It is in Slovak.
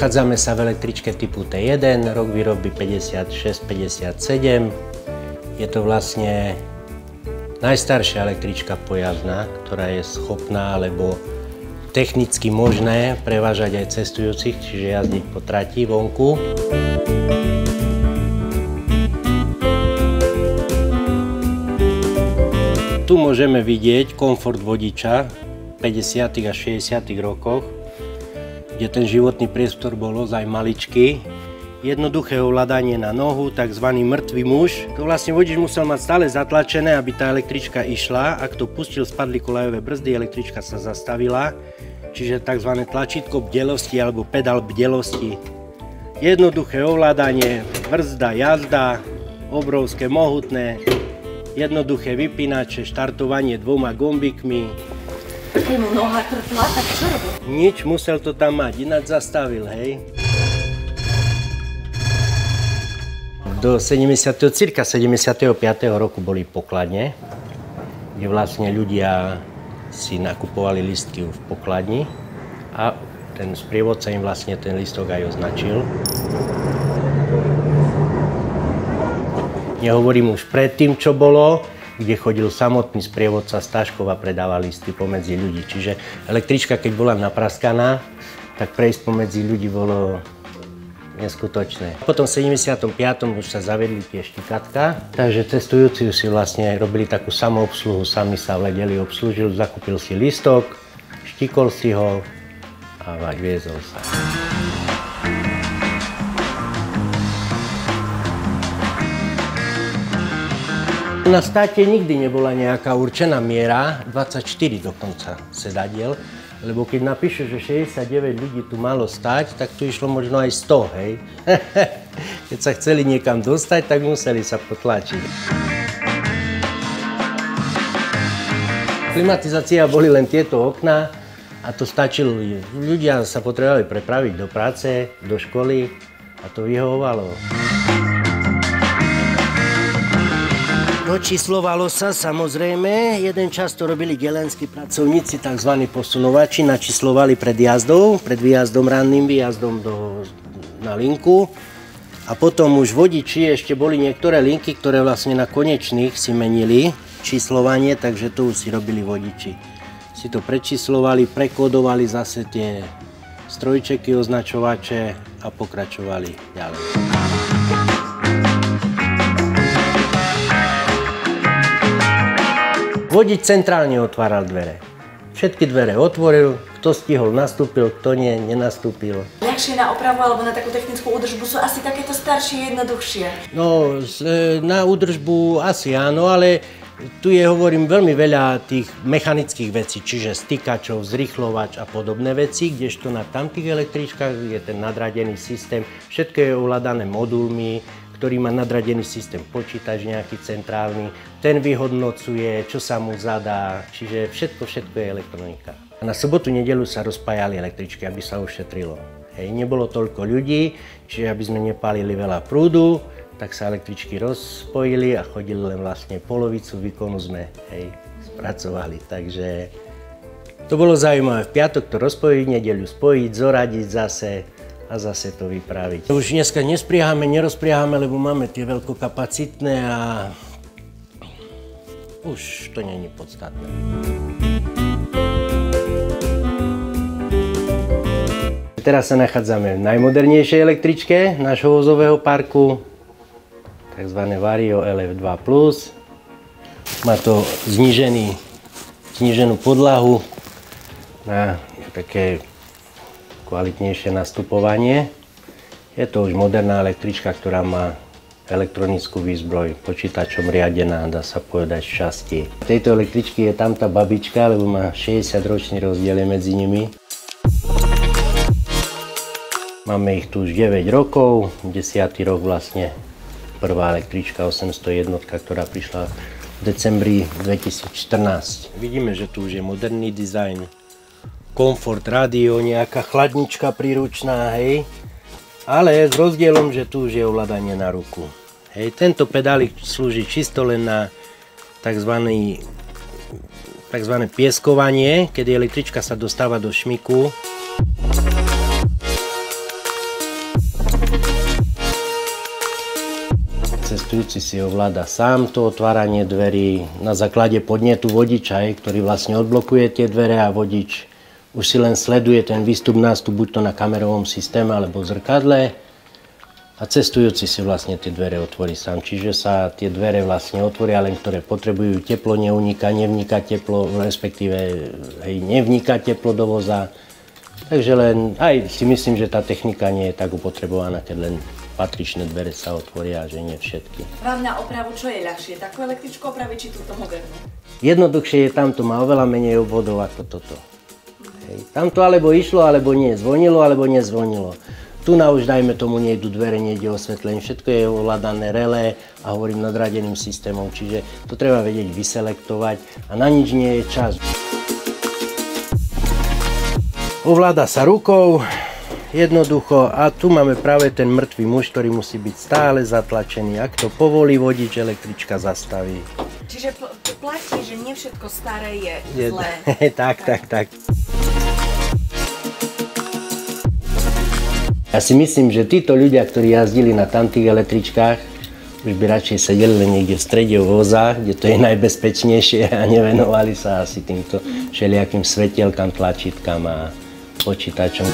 Nachádzame sa v električke typu T1, rok výroby 56-57. Je to vlastne najstaršia električka pojazdná, ktorá je schopná alebo technicky možné prevážať aj cestujúcich, čiže jazdiť po trati vonku. Tu môžeme vidieť komfort vodiča v 50. a 60. rokoch, kde ten životný priestor bol ozaj maličký. Jednoduché ovládanie na nohu, tzv. Mŕtvý muž. To vlastne vodič musel mať stále zatlačené, aby tá električka išla. Ak to pustil, spadli koľajové brzdy, električka sa zastavila. Čiže tzv. Tlačítko bdelosti alebo pedál bdelosti. Jednoduché ovládanie, brzda, jazda, obrovské, mohutné. Jednoduché vypínače, štartovanie dvoma gombíkmi. Keď mu noha trpla, tak čo robil? Nič, musel to tam mať, ináč zastavil, hej. Do cirka 75. roku boli pokladne, kde vlastne ľudia si nakupovali lístky v pokladni a ten sprievodca im vlastne ten lístok aj označil. Nehovorím už predtým, čo bolo, kde chodil samotný sprievodca z taškov a predával lístky pomedzi ľudí. Čiže električka, keď bola napraskaná, tak prejsť pomedzi ľudí bolo neskutočné. Potom v 75. už sa zavedli tie štikatka, takže cestujúci si vlastne robili takú samoobsluhu, sami sa vledeli, obslúžil, zakúpil si lístok, štikol si ho a viezol sa. Na státe nikdy nebola nejaká určená miera, 24 dokonca sedadiel, lebo keď napíše, že 69 ľudí tu malo stať, tak tu išlo možno aj 100, hej. Keď sa chceli niekam dostať, tak museli sa potlačiť. Klimatizácia boli len tieto okná a to stačilo. Ľudia sa potrebovali prepraviť do práce, do školy a to vyhovovalo. No, číslovalo sa, samozrejme. Jeden čas to robili gelenskí pracovníci, tzv. Posunovači, načíslovali pred jazdou, pred výjazdom, ranným výjazdom na linku. A potom už vodiči, ešte boli niektoré linky, ktoré vlastne na konečných si menili číslovanie, takže to už si robili vodiči. Si to prečíslovali, prekodovali zase tie strojčeky, označovače a pokračovali ďalej. Vodič centrálne otváral dvere. Všetky dvere otvoril, kto stihol, nastúpil, kto nie, nenastúpil. Ľahšie na opravu alebo na takú technickú údržbu sú asi takéto staršie, jednoduchšie. No, na údržbu asi áno, ale tu je, hovorím, veľmi veľa tých mechanických vecí, čiže stykačov, zrýchlovač a podobné veci, kdežto na tamtých električkách je ten nadradený systém, všetko je ovládané modulmi, ktorý má nadradený systém počítač nejaký centrálny, ten vyhodnocuje, čo sa mu zadá, čiže všetko je elektronika. A na sobotu, nedeľu sa rozpájali električky, aby sa ušetrilo. Hej, nebolo toľko ľudí, čiže aby sme nepálili veľa prúdu, tak sa električky rozspojili a chodili len vlastne polovicu výkonu sme spracovali. Takže to bolo zaujímavé. V piatok to rozpojiť, nedeľu spojiť, zoradiť zase a zase to vypraviť. Už dneska nespriahame, nerozpriahame, lebo máme tie veľkokapacitné a už to nie je podstatné. Teraz sa nachádzame v najmodernejšej električke nášho vozového parku, takzvané Vario LF2+. Má to zníženú podlahu na také kvalitnejšie nastupovanie. Je to už moderná električka, ktorá má elektronickú výzbroj, počítačom riadená, dá sa povedať, z časti. V tejto električky je tam tá babička, lebo má 60-ročný rozdiel medzi nimi. Máme ich tu už 9 rokov, 10. rok vlastne prvá električka 801, ktorá prišla v decembri 2014. Vidíme, že tu už je moderný dizajn. Komfort, rádio, nejaká chladnička príručná, hej. Ale s rozdielom, že tu už je ovládanie na ruku. Hej, tento pedálik slúži čisto len na takzvané pieskovanie, kedy električka sa dostáva do šmiku. cestujúci si ovláda sám to otváranie dverí na základe podnetu vodiča, ktorý vlastne odblokuje tie dvere a vodič už si len sleduje ten výstup-nástup, buď to na kamerovom systéme alebo v zrkadle a cestujúci si vlastne tie dvere otvorí sám. Čiže sa tie dvere vlastne otvoria len, ktoré potrebujú teplo, nevniká teplo, respektíve nevniká teplo do voza. Takže len, aj si myslím, že tá technika nie je tak upotrebovaná, keď len patričné dvere sa otvoria, že nie všetky. Vám na opravu čo je ľahšie? Takú električku opraviť či túto modernú? Jednoduchšie je tamto, má oveľa menej obvodov ako toto. Tamto alebo išlo, alebo nie, zvonilo, alebo nezvonilo. Tu na už dajme tomu nejdu dvere, nejde osvetlenie, všetko je ovládané relé a hovorím nadradeným systémom, čiže to treba vedieť vyselektovať a na nič nie je čas. Ovláda sa rukou, jednoducho, a tu máme práve ten mŕtvý muž, ktorý musí byť stále zatlačený. Ak to povolí vodič, električka zastaví. Čiže platí, že nie všetko staré je zlé. Tak. Ja si myslím, že títo ľudia, ktorí jazdili na tamtých električkách, už by radšej sedeli len niekde v strede voza, kde to je najbezpečnejšie a nevenovali sa asi týmto všelijakým svetielkam, tlačítkam a počítačom.